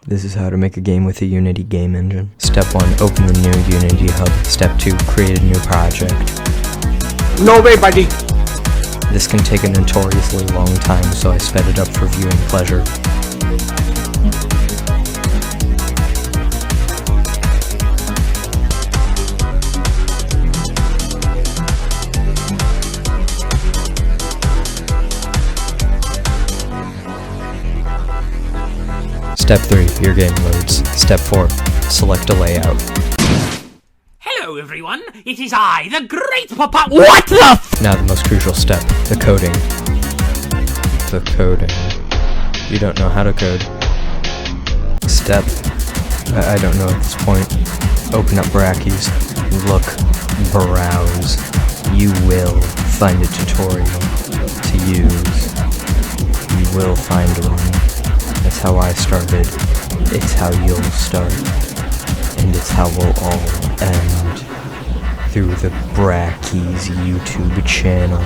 This is how to make a game with a Unity game engine. Step 1, open the new Unity hub. Step 2, create a new project. No way, buddy! This can take a notoriously long time, so I sped it up for viewing pleasure. Step 3, your game loads. Step 4, select a layout. Hello everyone, it is I, the great Papa— WHAT THE F— Now the most crucial step, the coding. The coding. You don't know how to code. Step, I don't know at this point. Open up Brackeys, look, browse. You will find a tutorial to use. You will find one. That's how I started, it's how you'll start, and it's how we'll all end, through the Brackeys YouTube channel.